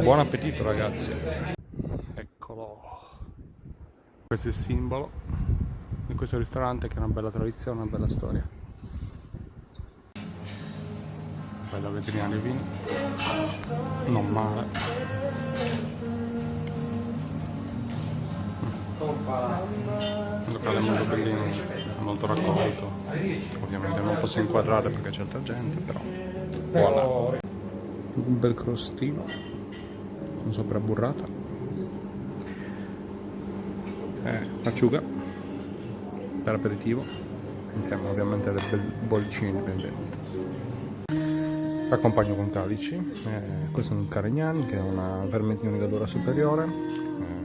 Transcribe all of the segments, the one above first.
Buon appetito ragazzi. Eccolo. Questo è il simbolo di questo ristorante che è una bella tradizione, una bella storia. Bella vetrina dei vini. Non male. Un locale molto bellino, molto raccolto. Ovviamente non posso inquadrare perché c'è altra gente, però voilà. Un bel crostino con sopra burrata, acciuga per aperitivo, insieme ovviamente alle bollicine di benvenuto. Accompagno con calici. Questo è un Carignani che è una vermentino di gallura superiore,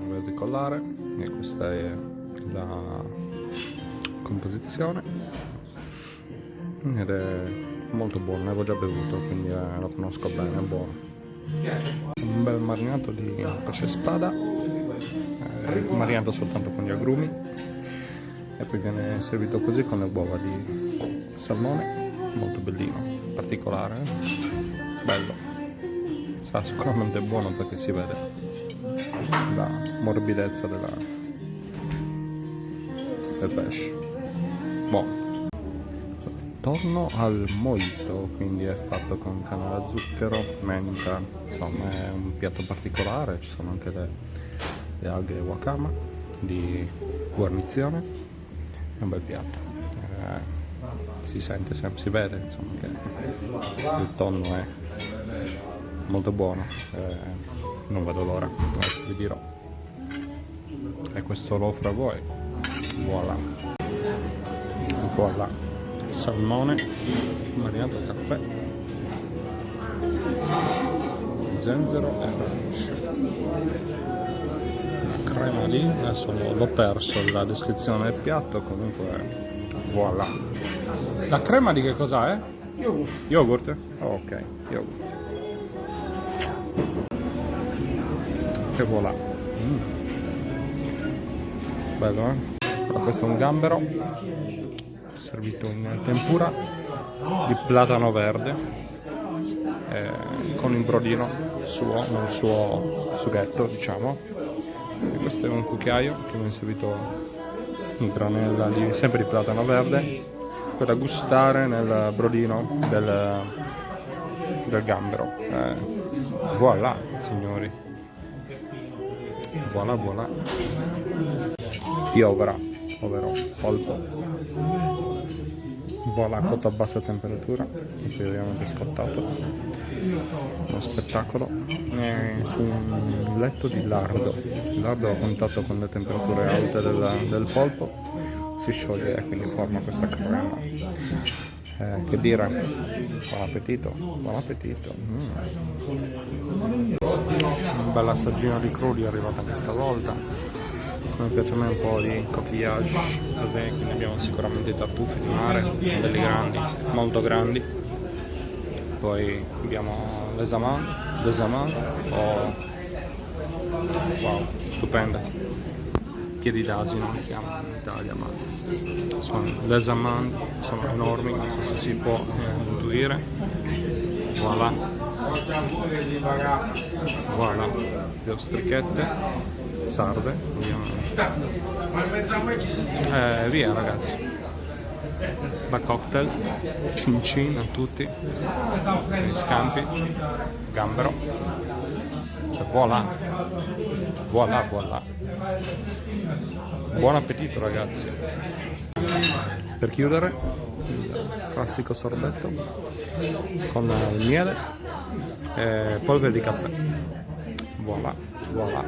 verde collare, e questa è la composizione ed è molto buono, ne avevo già bevuto, quindi lo conosco bene, è buono. Un bel marinato di pesce spada, marinato soltanto con gli agrumi, e poi viene servito così con le uova di salmone, molto bellino, particolare, bello. Sarà sicuramente buono perché si vede la morbidezza del pesce. Buono. Torno al mojito, quindi è fatto con canna da zucchero, menta, insomma è un piatto particolare, ci sono anche le alghe wakama di guarnizione, è un bel piatto, si sente, si vede insomma che il tonno è molto buono, non vedo l'ora, adesso vi dirò. E questo lo offro a voi, voilà, voilà. Salmone marinato al caffè, zenzero e arancia. La crema lì, adesso l'ho perso la descrizione del piatto, comunque voilà. La crema di che cosa è? Yogurt. Yogurt? Oh, ok, yogurt. E voilà. Bello, eh? Allora, questo è un gambero servito in tempura di platano verde, con il brodino suo, nel suo sughetto diciamo, e questo è un cucchiaio che viene servito in granella sempre di platano verde per gustare nel brodino del gambero. Voilà signori, voilà voilà, piovra, ovvero polpo. Voilà, cotto a bassa temperatura e poi ovviamente scottato, uno spettacolo, su un letto di lardo. Il lardo a contatto con le temperature alte del polpo si scioglie e quindi forma questa crema. Che dire, buon appetito, buon appetito. Una bella stagione di crudi è arrivata anche stavolta. Come piace a me un po' di coquillage, così, quindi abbiamo sicuramente i tartufi di mare, belli grandi, molto grandi. Poi abbiamo les amandes, wow, stupenda. Piedi d'asino li chiamano in Italia, ma les amandes sono enormi, non so se si può intuire. Voilà. Voilà, le ostrichette sarde, ovviamente. Via ragazzi, da cocktail, cin cin a tutti, gli scampi, gambero, e voilà, voilà voilà. Buon appetito ragazzi. Per chiudere, il classico sorbetto con il miele e polvere di caffè. Voilà, voilà.